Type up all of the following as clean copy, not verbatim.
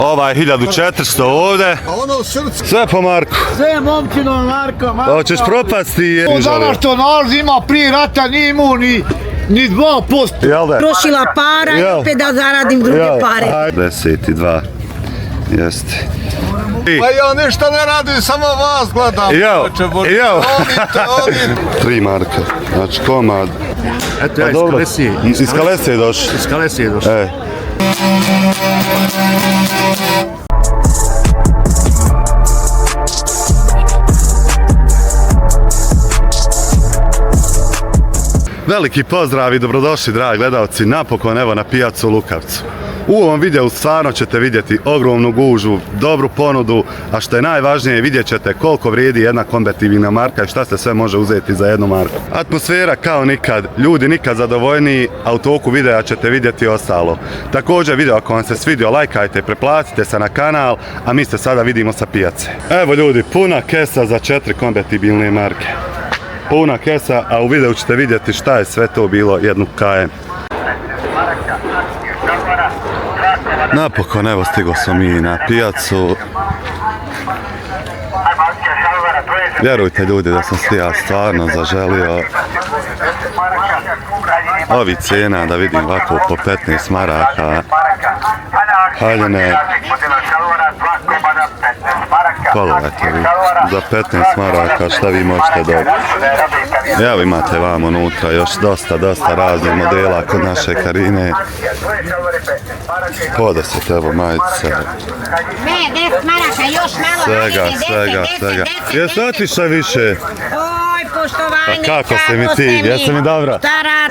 Ovaj 1400 ovdje. Sve po Marku. Sve momčinom Marko. Hoćeš propasti? Danas što narod ima prije rata nije imao ni 2%. Jel da? Trošila para i opet da zaradim druge pare. 52. Jeste. Pa ja ništa ne radim, samo vas gledam. Evo. 3 marka. Znači komad. Eto ja iz Kalesije. Iz Kalesije došli? Iz Kalesije došli. Veliki pozdrav i dobrodošli dragi gledalci napokon evo na pijacu u Lukavcu. U ovom videu stvarno ćete vidjeti ogromnu gužvu, dobru ponudu, a što je najvažnije vidjet ćete koliko vrijedi jedna konvertibilna marka i šta se sve može uzeti za jednu marku. Atmosfera kao nikad, ljudi nikad zadovoljniji, a u toku videa ćete vidjeti ostalo. Također video ako vam se svidio lajkajte i preplatite se na kanal, a mi se sada vidimo sa pijace. Evo ljudi, puna kesa za 4 konvertibilne marke. Puna kesa, a u videu ćete vidjeti šta je sve to bilo jednu KM. Napokon evo stigo smo mi na pijacu. Vjerujte ljudi da sam se ja stvarno zaželio ovi cijena da vidim ovako po 15 maraka. Haljene. Pogledajte vi, za 15 maraka šta vi možete dobiti. Evo imate vam unutra još dosta raznih modela kod naše Karine. Po 10 evo majice. Svega. Jesi otišao više? Poštovanje, kako ste mi ti? Jesi mi dobra?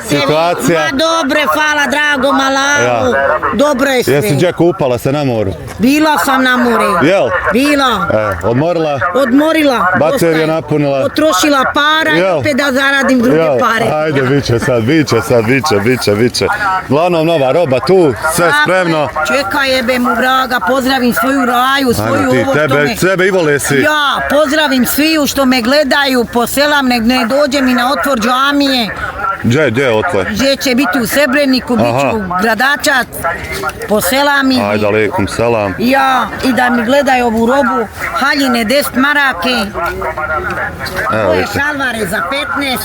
Situacija? Ma dobre, hvala drago Malavu. Dobro je sve. Jesi gdje kupala se na moru? Bila sam na more. Jel? Bila. Odmorila? Odmorila. Baterija napunila? Potrošila para i opet da zaradim druge pare. Ajde, biće. Glavnom nova roba tu, sve spremno. Čekaj jebe mu vraga, pozdravim svoju Raju, svoju ovo što me... Tebe i vole si. Ja, pozdravim sviju što me gledaju, poselam nek ne dođe mi na otvor džamije. Gdje je otvor? Gdje će biti u Srebreniku, bit ću Gradačac, poselam ih. Ajde, alaikum selam. Ja, i da mi gledaju ovu robu, haljine 10 marake, dvoje šalvare za 15.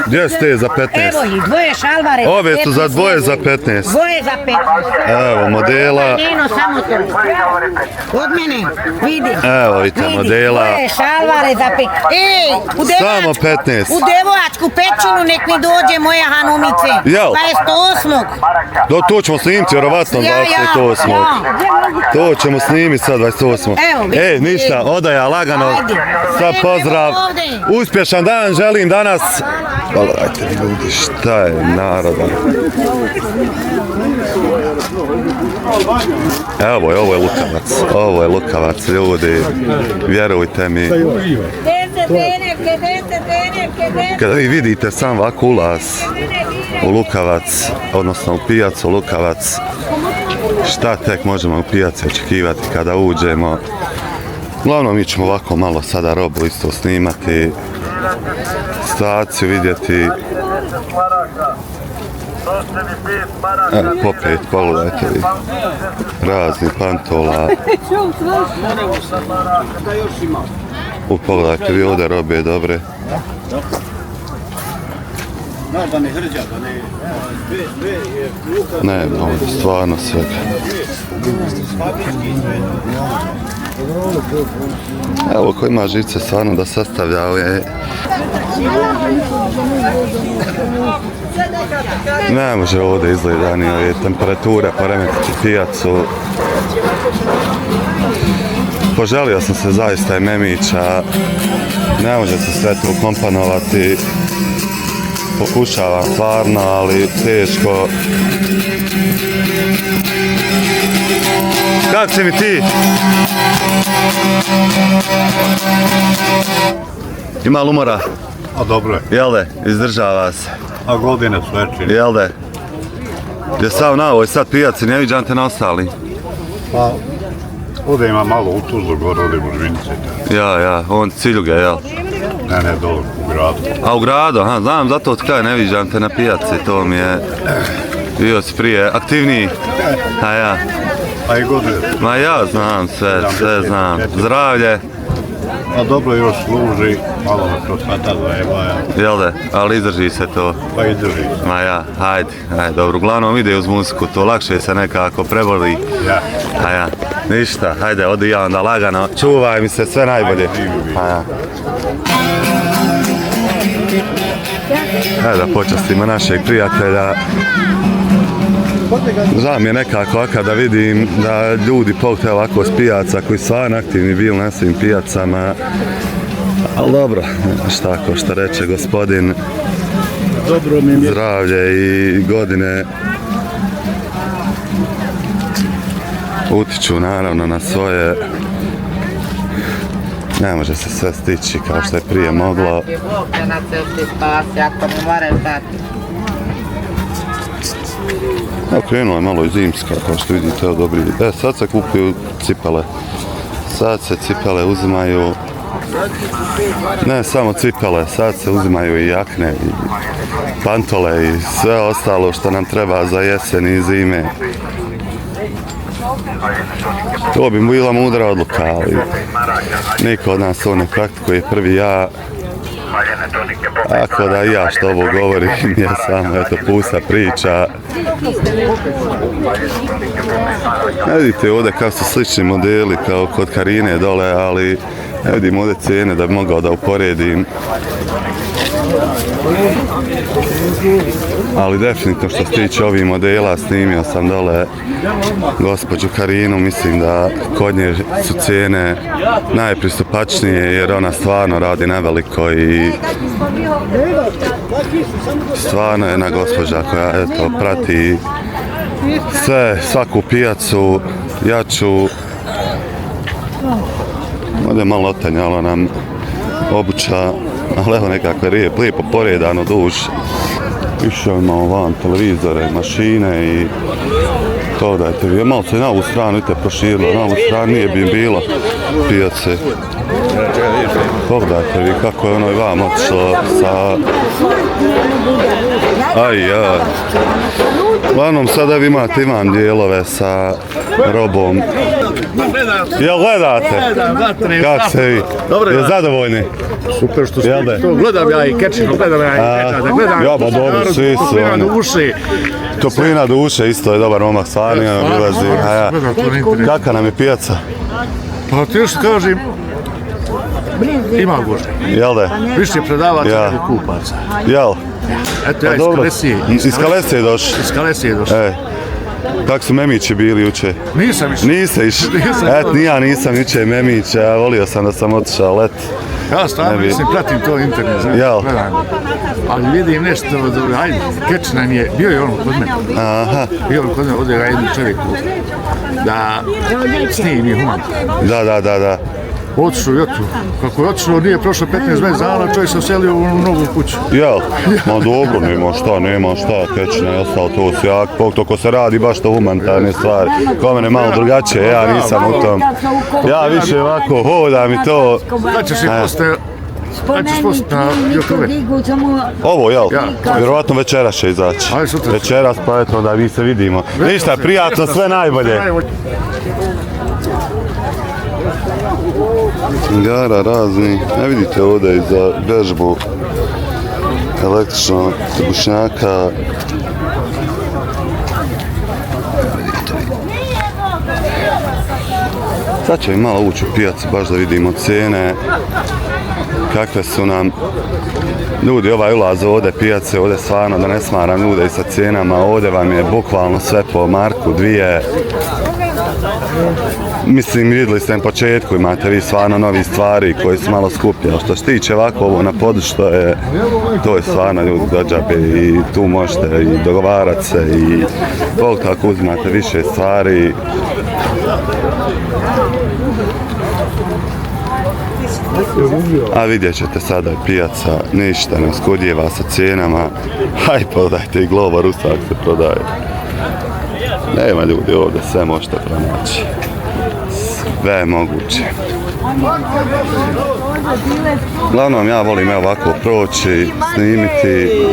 Gdje ste za 15? Evo ih, dvoje šalvare za 15. Ove su za dvoje za 15. Dvoje za 15. Evo modela. Njeno samo to. Od mene, vidi. Evo vidite modela. Dvoje šalvare za 15. Ej, samo 15. U Devojačku pećinu nek mi dođe moje hanumice. Jel? 28. To ćemo snimiti vjerovatno 28. To ćemo snimiti sad 28. Ništa, odaja lagano. Sad pozdrav. Uspješan dan želim danas. Pogledajte ljudi šta je naroda. Evo je, ovo je Lukavac ljudi, vjerujte mi. Kada vi vidite sam ovako ulaz u Lukavac, odnosno u pijacu Lukavac, šta tek možemo u pijaci očekivati kada uđemo. Uglavnom mi ćemo ovako malo sada robu isto snimati, situaciju vidjeti. Popet, pogledajte vi, razni pantola. Pogledajte vi ovdje robe dobre. Ne, ovdje stvarno svega. Evo ko ima živce stvarno da sastavlja ove. Ne može ovdje izgleda ni ove temperature poremetiti pijacu. Poželio sam se zaista i Memića, ne može se sve tu komponovati, pokušavam stvarno, ali teško. Kako si mi ti? Ima li umora? A dobro je. Jel de, izdržava se. A godine su veći. Jel de? Gdje sam na ovoj sad pijaci, ne viđam te na ostali? Pa, ovdje ima malo u Tuzlu, gore ovdje u Žvinici. Ja, on Ciljuge, jel? Ne, dole, u gradu. A u gradu, aha, znam, zato od kada ne viđam te na pijaci, to mi je... Bio si prije aktivniji? A ja. A i godine. Ma ja znam sve znam. Zdravlje, A dobro još služi, malo na prostata zajeba, jel da? Ali izdrži se to. pa i drži. Ma ja, hajde, dobro. Uglavnom ide uz muziku, to lakše se nekako preboli. Ja. A ja, ništa, hajde, odi ja onda lagano. Čuvaj mi se, sve najbolje. A ja. Hajde da počastimo našeg prijatelja. Žao mi je nekako kada vidim da ljudi pogotovo ovako s pijaca koji su stvarno aktivni bili na svim pijacama. Ali dobro, šta ko što reče gospodin, zdravlje i godine utiču naravno na svoje. Ne može se sve stići kao što je prije moglo. Na cesti spasi, ako ne moraš dati. Evo krenulo je malo i zimska, kao što vidite, evo dobri. Sad se kupuju cipele. Sad se cipele uzimaju, ne samo cipele, sad se uzimaju i jakne, i pantole i sve ostalo što nam treba za jesen i zime. To bi bila mudra odluka, ali niko od nas to ne praktikuje, prvi ja. Tako da i ja što ovo govorim je samo eto pusta priča. Ne vidite ovdje kao su slični modeli kao kod Karine dole, ali ne vidim ovdje cijene da bi mogao da uporedim. Ali definitivno što se tiče ovih modela, snimio sam dole gospođu Karinu, mislim da kod nje su cijene najpristupačnije jer ona stvarno radi na veliko i stvarno je jedna gospođa koja eto, prati svaku pijacu, jaču. Ovdje je malo otanjalo nam obuća, ali evo nekakve lijepo poredano duž. Išao imamo van televizore, mašine i to dajte vi. Malo se na ovu stranu vidite proširilo, na ovu stranu nije bi bilo pijace. Pogledajte vi kako je ono i vam otišlo sa... Aj ja. Uglavnom sada vi imam dijelove sa robom. Jel gledate? Kako ste vi? Jel zadovoljni? Super što ste to. Gledam ja i kečinu, gledam ja i kečinu. Gledam ja, pa dobro, svi su toplina oni. duše. Toplina duše, isto je dobar momak, stvarno obilazi. Kakva nam je pijaca? Pa ti još kažem, ima gužve. Jel da? Više predavaca nego kupaca. Jel? Eto ja iz Kalesije. Iz Kalesije došli? Iz Kalesije došli. Kako su Memići bili juče? Nisam išao. Niste išli? Eto, ni ja nisam juče Memića, ja volio sam da sam otišao let. Ja stvarno mislim, pratim to internet, znači, gledam. Ali vidim nešto, ajde, kečina mi je, bio je ono kod mene. Aha. Bio je kod mene, ovdje ga jednu čovjeku, da snimi human. Da. Otišao i otišao. Kako je otišao, nije prošlo 15 dana, čovjek se uselio u novu kuću. Jel? Ma dobro, nema šta, kečina je ostalo, to su jak, toko se radi baš to humanitarne stvari. Ko mene malo drugačije, ja nisam u tom. Ja više ovako hodam i to. Kad ćeš i postoje, kad ćeš postati na YouTube? Ovo, jel? Vjerovatno večeras će izaći. Ajde, sutra. Večeras, pa eto da vi se vidimo. Ništa, prijatno, sve najbolje. Igara razni, ne vidite ovdje i za vežbu električnog bušnjaka. Sad ćemo malo ući u pijacu baš da vidimo cijene, kakve su nam ljudi ovaj ulaz ovdje pijace, ovdje stvarno da ne smaram ljude i sa cijenama, ovdje vam je bukvalno sve po marku, dvije. Mislim, vidjeli ste na početku, imate vi stvarno novi stvari koji su malo skuplje, ali što se tiče ovako ovo na području, to je stvarno ljudi dođabe i tu možete i dogovarati se i koliko ako uzimate više stvari. A vidjet ćete sada je pijaca, ništa ne uskudjeva sa cijenama, haj prodajte i globa rusak se prodaje. Nema ljudi ovdje, sve možete pronaći. sve je moguće. Uglavnom ja volim ovako proći, snimiti,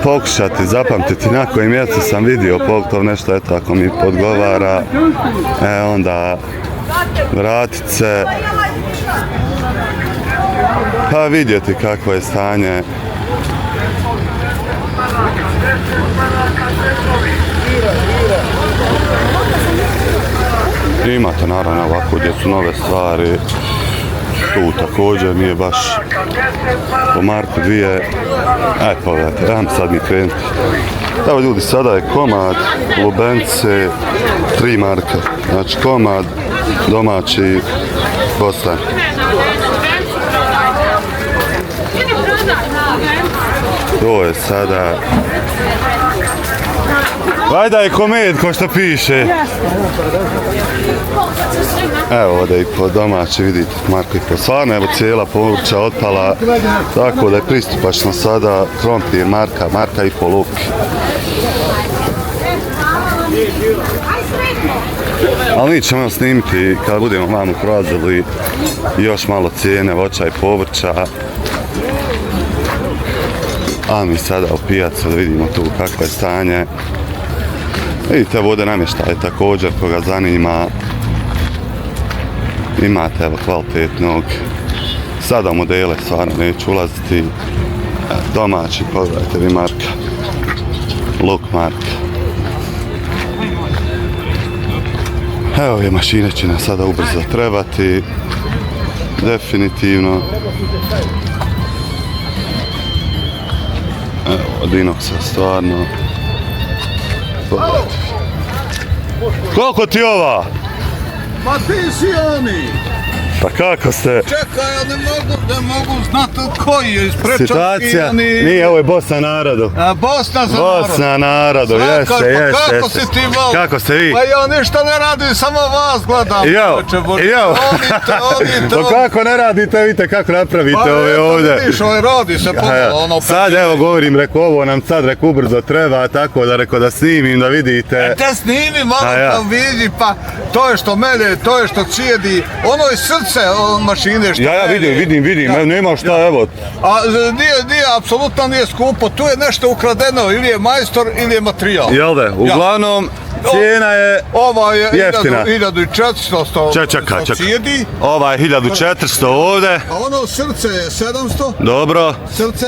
pokušati, zapamtiti na koje mjesto sam vidio, pogotovo nešto eto ako mi odgovara, onda vratit se, pa vidjeti kakvo je stanje. Imate naravno ovako gdje su nove stvari, tu također nije baš po marku dvije. Pogledajte, ajmo sad mi krenuti. Evo ljudi, sada je komad lubence 3 marke, znači komad domaći kostan. To je sada... Vajda je komed ko što piše. Evo ovdje i po domaći vidite marku i po stvarno, evo cijela povrća otpala, tako da je pristupačno sada krompir marka i po luk. Ali mi ćemo snimiti kada budemo vamo prolazili još malo cijene voća i povrća. A mi sada u pijacu da vidimo tu kakvo je stanje. Vidite ovdje namještaj također koga zanima. Imate evo kvalitetnog. Sada modele stvarno neću ulaziti. Domaći, pogledajte vi marka. Luk marka. Evo ove mašine će nam sada ubrzo trebati. Definitivno. Evo od Inoxa stvarno. Pogledajte. Koliko ti ova? Ma ti si oni! Pa kako ste? Čekaj, ja ne mogu znati koji je isprečan. Situacija, nije, ovo je Bosna narodu. Bosna za narod. Bosna narodu, jeste. Kako si ti malo? Kako ste vi? Pa ja ništa ne radim, samo vas gledam. Jo. Pa kako ne radite, vidite kako napravite ove ovdje. Pa vidiš, radi se pomalo. Sad evo govorim, reko ovo nam sad reko ubrzo treba, tako da reko da snimim, da vidite. Te snimi malo da vidi, pa to je što mene, to je što cijedi, ono je srce mašine što ja vidim, nema šta, evo. A nije, apsolutno nije skupo, tu je nešto ukradeno, ili je majstor, ili je materijal. Jel da, uglavnom, cijena je jeftina. 1400 Čekaj. cijedi. Ova je 1400 ovdje. A ono srce je 700. Dobro. Srce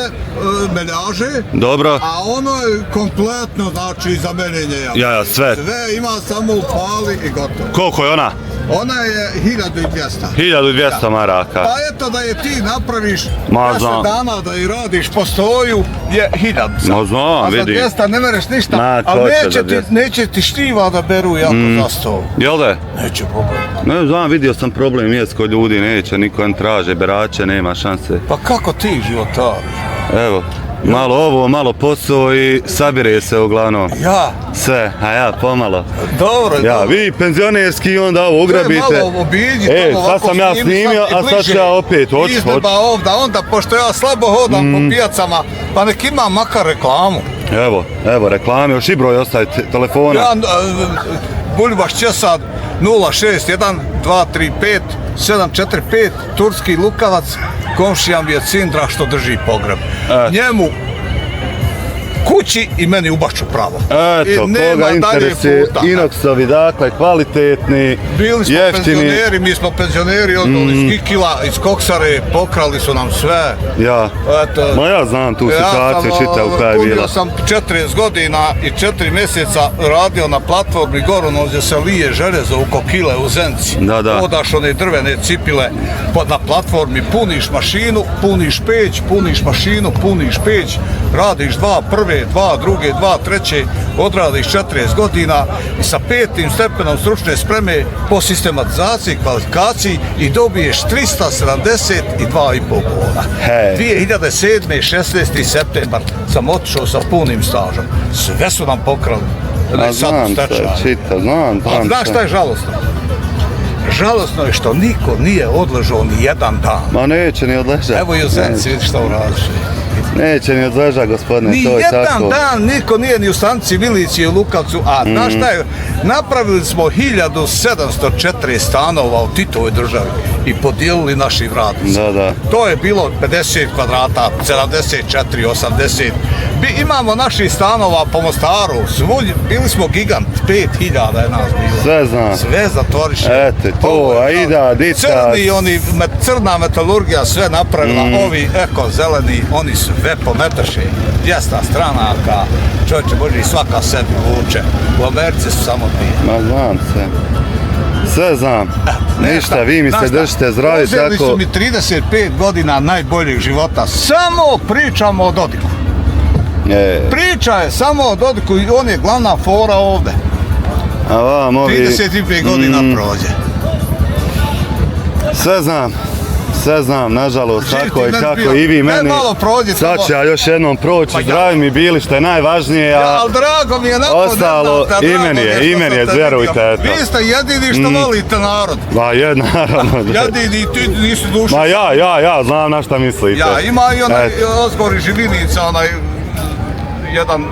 meljaže. Dobro. A ono je kompletno, znači, za meljenje. Ja, sve. Sve ima samo upali i gotovo. Koliko je ona? Ona je 1200. 1200 maraka. Pa eto da je ti napraviš 10 dana da i radiš po stoju je 1000. Ma znam, vidim. A za 200 ne mereš ništa, ali neće ti štiva da beru jako za stol. Jel da? Neće problem. Ne znam, vidio sam problem mjesto kod ljudi neće, niko ne traže, berače, nema šanse. Pa kako ti životariš? Evo, malo ovo, malo posao i sabire se uglavnom. Ja? Sve, a ja pomalo. Dobro. Ja, vi penzionerski onda ovo ugrabite. Malo obiđi, sad sam ja snimio, a sad ću ja opet, hoću. Onda, pošto ja slabo hodam po pijacama, pa nek ima makar reklamu. Evo reklame, još i broj ostavite telefona. Ja, Buljubaš Česad 061 235 745, Turski Lukavac, komšija mi je Cindra što drži pogreb. Njemu kući i meni ubaču pravo. Eto, koga interesuje, Inoxovi, dakle, kvalitetni, bili smo jeftini. penzioneri, mi smo penzioneri, iz Kikila, iz Koksare, pokrali su nam sve. Ja, ma ja znam tu situaciju, čitav koja je bila. Punio sam 40 godina i 4 mjeseca radio na platformi Gorono gdje se lije željezo u Kokile u Zenci. Da. Odaš one drvene cipile na platformi, puniš mašinu, puniš peć, puniš mašinu, puniš peć, radiš prve, druge, treće, odradiš 40 godina i sa 5. stepenom stručne spreme po sistematizaciji, kvalifikaciji i dobiješ 372,5 boda. 2007. 16. septembar sam otišao sa punim stažom. Sve su nam pokrali. Znam A znaš šta je žalostno? Žalostno je što niko nije odležao ni jedan dan. Ma neće ni odležati. Evo i u Zenci, vidi šta uradiš. Neće ni odleža, gospodine, Ni to je jedan tako. dan niko nije ni u stanici Milici u Lukavcu, a znaš šta je, napravili smo 1704 stanova u Titovoj državi i podijelili našim radnicima. Da. To je bilo 50 kvadrata, 74, 80. Imamo naših stanova po Mostaru, bili smo gigant, 5000 je nas bilo. Sve znam. Sve zatvoriše. Ete, to, Aida, Dita. Crni, crna metalurgija sve napravila, ovi eko zeleni, oni sve pometaše. 200 stranaka, čovječe Bože, i svaka sebi vuče. U Americi su samo dvije. Ma znam se. Sve znam. Ništa, vi mi se držite zdravi, Uzeli tako... su mi 35 godina najboljeg života. Samo pričamo o Dodiku. Priča je samo o Dodiku i on je glavna fora ovde. A vam ovi... 35 godina prođe. Sve znam, nažalost, Živ tako ti je meni kako bio. i vi Ne, meni. malo prođite, Sad ću ja još jednom proći, Pa ja. zdravi mi bili, što je najvažnije, a Ali drago mi je ostalo, i meni je, vjerujte, eto. Vi ste jedini što volite narod. Ma je, naravno. Jedini, ti nisu duše. Ma ja, znam na šta mislite. Ja, ima i onaj Eto. Ozgor i Živinica, onaj jedan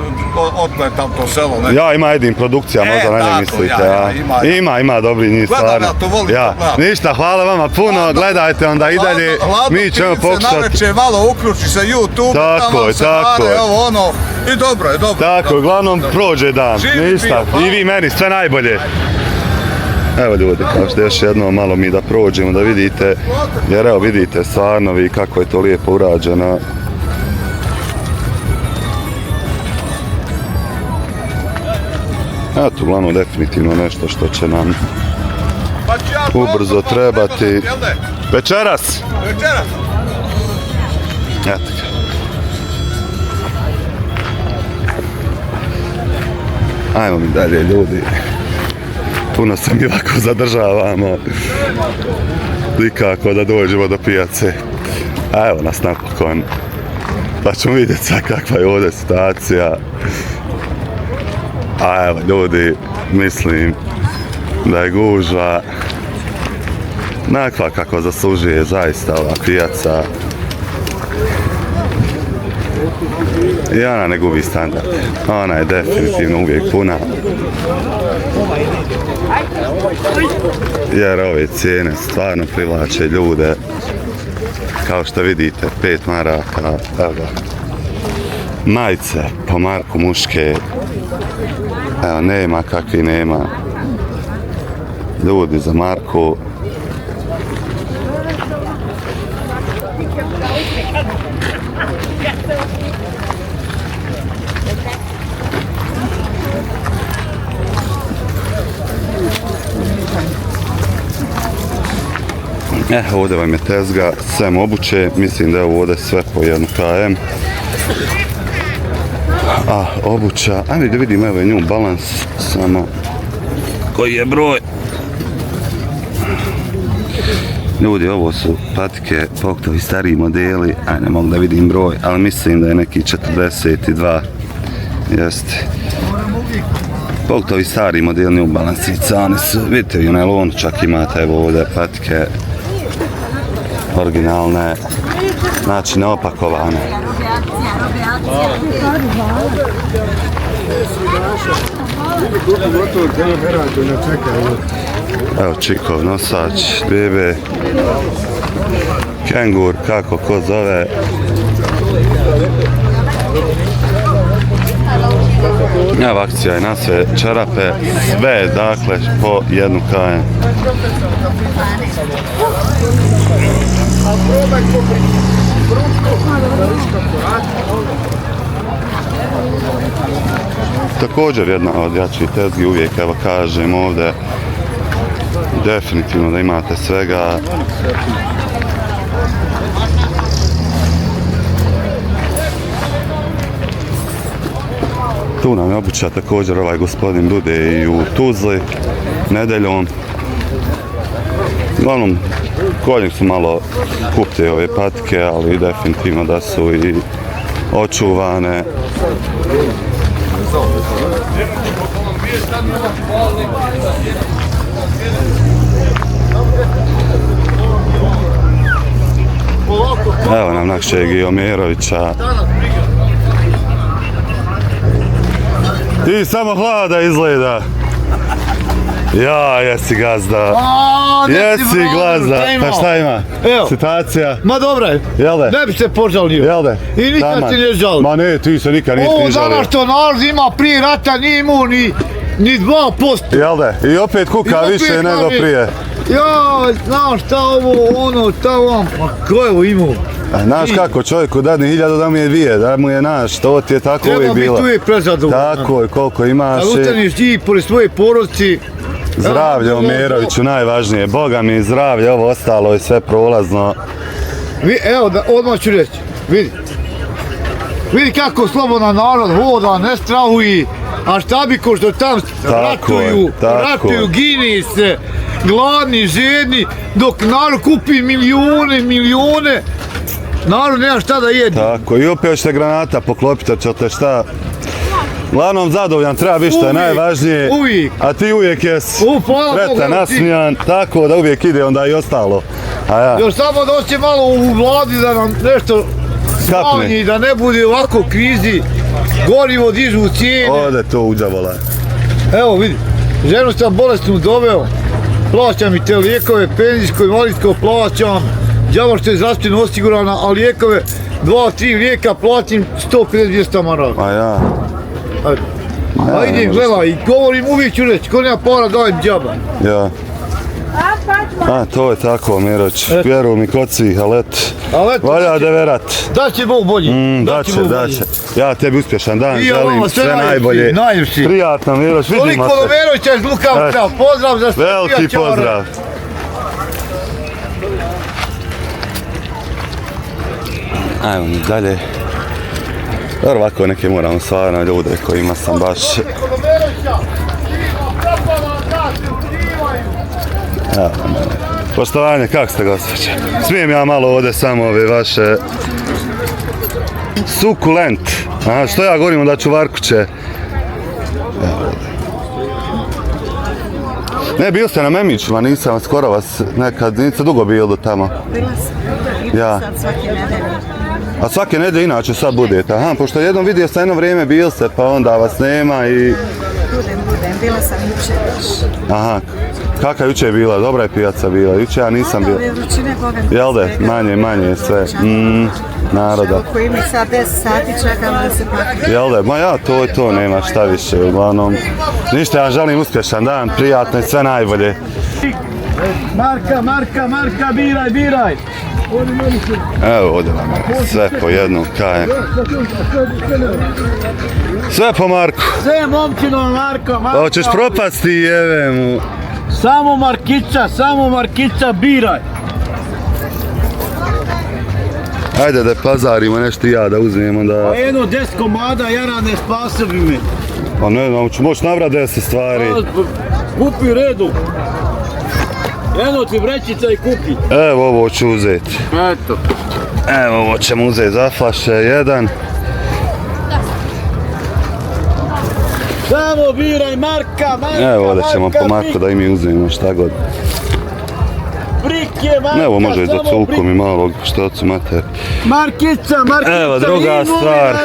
odgled tam to selo. Ne? Ja, ima jedin produkcija, možda na tako, nje mislite. ima. Ima dobri njih Gledam stvarno. ja to, volim to gledam. Ništa, hvala vama puno, gledajte onda i dalje, mi ćemo pokušati. Naveče malo uključi se YouTube, Tako tamo je, se tako mare, je. ovo ono, i dobro je. Tako, uglavnom prođe dan, Živi ništa, bio, i vi meni, sve najbolje. Evo ljudi, kao što još jednom malo mi da prođemo, da vidite, jer evo vidite stvarno vi kako je to lijepo urađeno. Eto, uglavnom definitivno nešto što će nam ubrzo trebati. Večeras! Eto ga. Ajmo mi dalje ljudi. Puno se mi ovako zadržavamo. Nikako da dođemo do pijace. A evo nas napokon. Pa ćemo vidjeti sad kakva je ovdje situacija. A evo ljudi, mislim da je gužva onakva kako zaslužuje zaista ova pijaca. I ona ne gubi standard. Ona je definitivno uvijek puna. Jer ove cijene stvarno privlače ljude. Kao što vidite, 5 maraka, evo ga. Majice po marku muške. Evo, nema kakvi nema. Ljudi za marku. Ovdje vam je tezga, sem obuće, mislim da je ovdje sve po 1 km. A obuća, ajde da vidim, evo je New Balance, samo koji je broj. Ljudi, ovo su patike, poktovi stariji modeli, ajde ne mogu da vidim broj, ali mislim da je neki 42, jeste. Poktovi stari modeli New Balance, oni su, vidite, u nailonu čak imate, evo ovdje patike originalne, znači neopakovane. Evo Čikov nosač, bebe, kengur, kako ko zove. Evo akcija je na sve čarape, sve dakle po 1 km. Također jedna od jačih tezgi, uvijek evo kažem ovdje, definitivno da imate svega. Tu nam je obuća, također ovaj gospodin bude i u Tuzli nedeljom. Uglavnom, kod njih su malo kupte ove patike, ali definitivno da su i očuvane. Evo nam našeg Omerovića, Ti samo hlada izgleda. Ja, jesi gazda. Jesi gazda. Pa šta ima? Evo. Situacija. Ma dobro je. Jel de? Ne bi se požalio. Jel de? I nikad Taman. ti ne žalim. Ma ne, ti se nikad nisi Ovo ni žalio. danas što narod ima prije rata nije imao ni 2%. Jel de? I opet kuka I opet više nego kaže, prije. Ja, znaš šta ovo, ono, tamo, pa ko je ovo imao? A znaš kako čovjeku dadne 1000 da mu je 2, da mu je naš, to ti je tako uvijek Treba bilo. biti uvijek prezadovoljan. Tako je, koliko imaš. Da ustaneš ti pored svoje porodici. Zdravlje Omeroviću najvažnije, Boga mi zdravlje, ovo ostalo je sve prolazno. Evo, odmah ću reći, vidi kako slobodan narod hoda, ne strahuje, a šta bi ko što tam ratuju, gini se, gladni, žedni, dok narod kupi milijune, narod nema šta da jedi. Tako, i opet ćete granata poklopiti, ćete šta. Uglavnom zadovoljan treba biti što je najvažnije, a ti uvijek jesi sretan, nasmijan, tako da uvijek ide onda i ostalo. Još samo doći malo u vladi da nam nešto smanji, da ne bude ovako krizi, gorivo dižu cijene. Ode to uđavola. Evo vidi, ženu sam bolestnu doveo, plaćam i te lijekove, penzijsko i invalidsko plaćam, džaba što je zdravstveno osigurana, a lijekove, 2-3 lijeka platim 150-200 maraka. A ja. A idem, gledaj, i govorim uvijek ću reći, ko nema para dajem džaba. Ja. A, to je tako, Miroć, vjeruj mi kod svih, ali eto, valja da verat. Da će Bog bolji. Da će. Ja tebi uspješan dan, želim sve najbolje. Najljepši. Prijatno, Miroć, vidimo se. Toliko do Miroća iz Lukavca, pozdrav za sve. Veliki pozdrav. Ajmo mi dalje. Dobro, ovako neke moramo stvarno ljude kojima sam baš... Poštovanje, kako ste gospođe? Smijem ja malo ovdje samo ove vaše... Sukulent. Aha, što ja govorim da čuvarkuće? Ne, bio ste na Memićima, nisam skoro vas nekad, niste dugo bili do tamo. Bila sam, ja. Sad svake nedelje. A svake nedelje inače sad budete? Aha, pošto jednom vidio sam jedno vrijeme bil ste, pa onda vas nema i... Budem, bila sam jučer još. Aha, kakva jučer je bila? Dobra je pijaca bila, jučer ja nisam bila. Ove vrućine, Boga mi Jel de, manje sve, naroda. Ako ima sad 10 sati čekam da se pakne. Jel de, ma ja to nema šta više, uglavnom. Ništa, ja želim uspješan dan, prijatno i sve najbolje. Marka, biraj. Evo ovdje vam je, sve po jednom kajem. Sve po Marku. Sve momčino Marko. Hoćeš propasti jeve mu. Samo Markica, biraj. Ajde da pazarimo nešto i ja da uzmem onda... Pa jedno 10 komada jarane spasa bi me. Pa ne znam, ću moći navrat 10 stvari. Kupi redu. Eno ti vrećica i kupi. Evo ovo ću uzeti. Eto. Evo ovo ćemo uzeti za flaše, jedan. Samo biraj Marka. Evo ovdje ćemo po Marku da i mi uzmemo šta god. Evo može i za culkom i malog štocu mater. Markica. Evo druga stvar.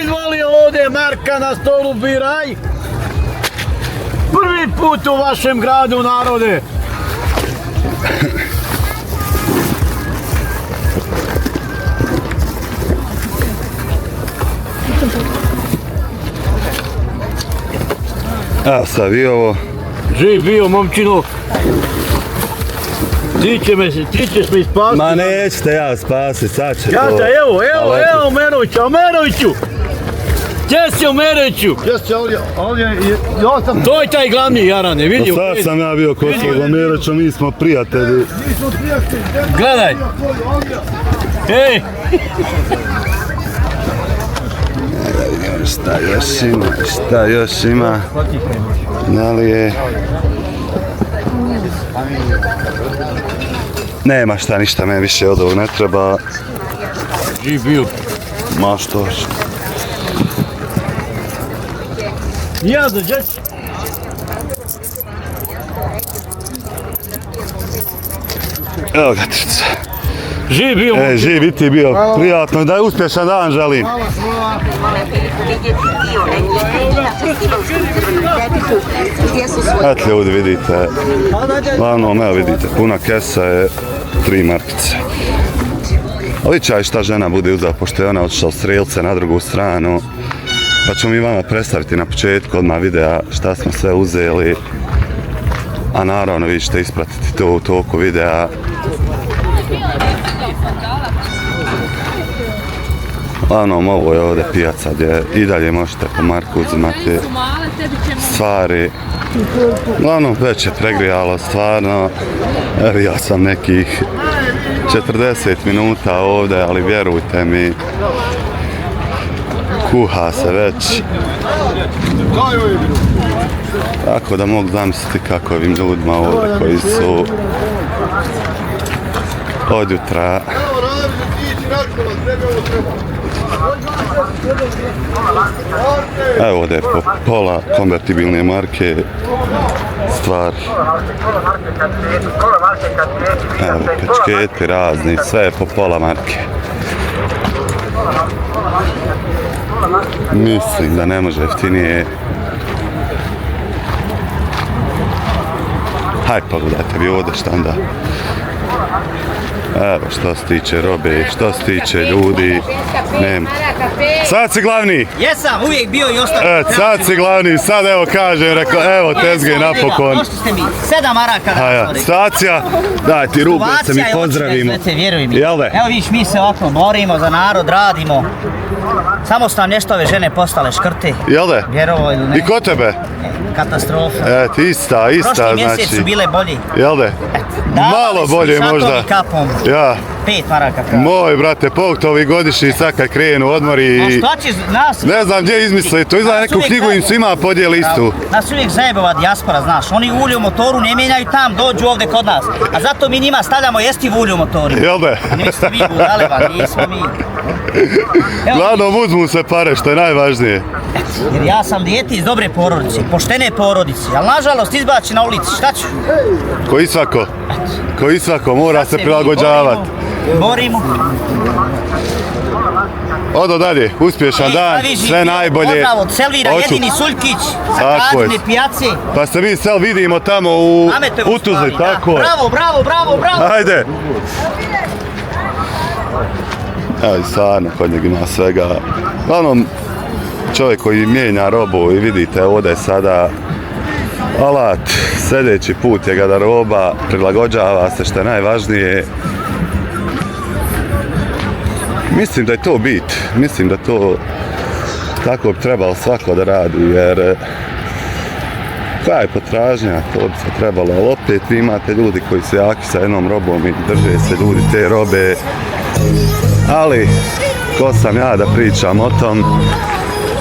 Izvoli ovdje Marka na stolu biraj. Prvi put u vašem gradu narode. Evo sad i ovo. Živ bio momčino. Ti ćeš me spasiti. Ma nećete ja spasiti, sad će to. Evo Omeroviću. Gdje si Omeroviću? To je taj glavni Jarane, vidio. Sad sam ja bio kod svog Omerovića, mi smo prijatelji. Gledaj. Ej. Šta još ima? Da li je... Nema šta, ništa, meni više od ovog ne treba. Živ bio. Ma što će. Ja da djeć. Evo ga trica. Živ bio. Živ i ti bio. Prijatno, da je uspješan dan želim. Eto ljudi, vidite. Glavnom, evo vidite, puna kesa je 3 markice. Ličaj šta žena bude uzela, pošto je ona otišla od Strelce na drugu stranu. Pa ćemo mi vama predstaviti na početku odmah videa šta smo sve uzeli. A naravno vi ćete ispratiti to u toku videa. Uglavnom, ovo je ovdje pijaca gdje i dalje možete po Marku uzimati stvari. Uglavnom, već je pregrijalo stvarno. Evo ja sam nekih 40 minuta ovdje, ali vjerujte mi, kuha se već. Tako da mogu zamisliti kako ovim ljudima ovdje koji su od jutra. Evo ovdje je po pola konvertibilne marke stvar. Evo kačketi razni, sve je po pola marke. Mislim da ne može jeftinije. Hajde pogledajte vi ovdje štanda. Evo što se tiče robe, što se tiče ljudi, nema. Sad si glavni? Jesam, uvijek bio i ostao. Sad si glavni, sad evo kažem, rekao, evo tezge napokon. Došli ste mi, 7 maraka. Stacija, daj ti ruku da se mi pozdravimo. Vjeruj mi. Jel' Evo vidiš, mi se ovako borimo za narod, radimo. Samo su nam nešto ove žene postale škrti. Jel' da? Vjerovo ili ne. I ko tebe? Katastrofa. Ista, Prošli mjesec znači. su bile bolji. Jel' da? Malo bolje možda. Kapom. Ja. 5 maraka. Moj brate, povuk ovi godišnji sad kad krenu odmori A i... šta će nas... Ne znam gdje izmisli, to izgleda neku knjigu im svima podijeli istu. Nas uvijek zajebava dijaspora, znaš, oni ulju u motoru ne mijenjaju tam, dođu ovdje kod nas. A zato mi njima stavljamo jesti ulju u motoru. Jel' da? A niste vi budaleva, nismo mi. Glavnom uzmu se pare, što je najvažnije. Jer ja sam dijete iz dobre porodice, poštene porodice, ali nažalost izbači na ulici, šta ću? Ko i svako, mora se prilagođavati. Borimo. Odo dalje, uspješan dan, sve najbolje. Pozdrav od Selvira, jedini Suljkić, sa Kazne pijace. Pa se mi sad vidimo tamo u Tuzli, tako je. Bravo. Ajde. Evo, stvarno, kod njeg ima svega. Uglavnom, čovjek koji mijenja robu i vidite ovdje je sada alat, sljedeći put je garderoba, prilagođava se što je najvažnije. Mislim da je to bit, mislim da to tako bi trebalo svako da radi, jer koja je potražnja, to bi se trebalo, ali opet vi imate ljudi koji su jaki sa jednom robom i drže se ljudi te robe, ali ko sam ja da pričam o tom,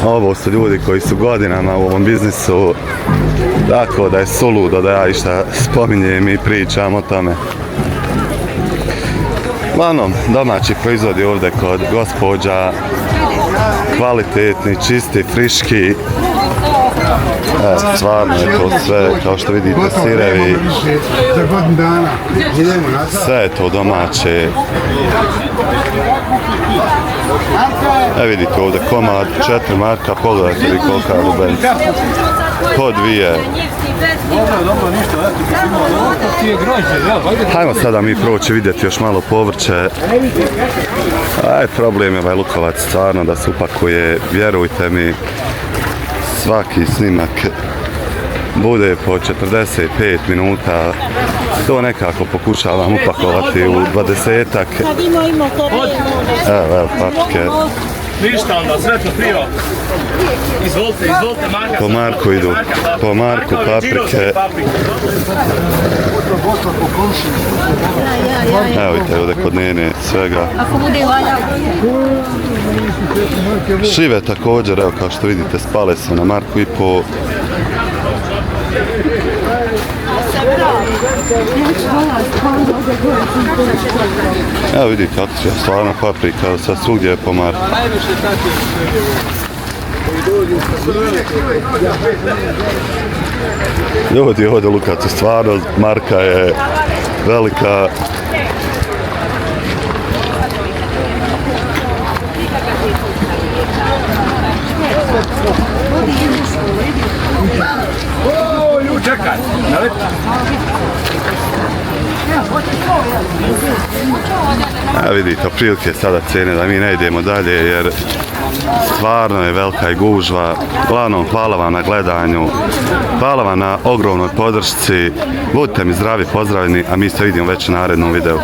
ovo su ljudi koji su godinama u ovom biznisu, tako da je suludo da ja išta spominjem i pričam o tome. Uglavnom, domaći proizvodi ovdje kod gospođa, kvalitetni, čisti, friški. Stvarno je to sve, kao što vidite, sirevi. Sve je to domaće. Vidite ovdje komad, 4 marka, pogledajte vi kolika je lubenica. Po 2. Hajmo sada mi proći vidjeti još malo povrće. Problem je ovaj Lukovac stvarno da se upakuje, vjerujte mi, svaki snimak bude po 45 minuta. To nekako pokušavam upakovati u 20-ak. Evo, paprike. Ništa onda, sve to prijo. Izvolite, Marka. Po Marku idu, po Marku paprike. Evo vidite ovdje kod Nene svega. Šive također, evo kao što vidite, spale su na Marku i po. Evo vidite kako će stvarno paprika, sad svugdje je po Marku. Ljudi ovdje u Lukavcu, stvarno Marka je velika. Čekaj, A vidite, otprilike sada cene da mi ne idemo dalje jer stvarno je velika i gužva. Uglavnom, hvala vam na gledanju, hvala vam na ogromnoj podršci, budite mi zdravi, pozdravljeni, a mi se vidimo već u narednom videu.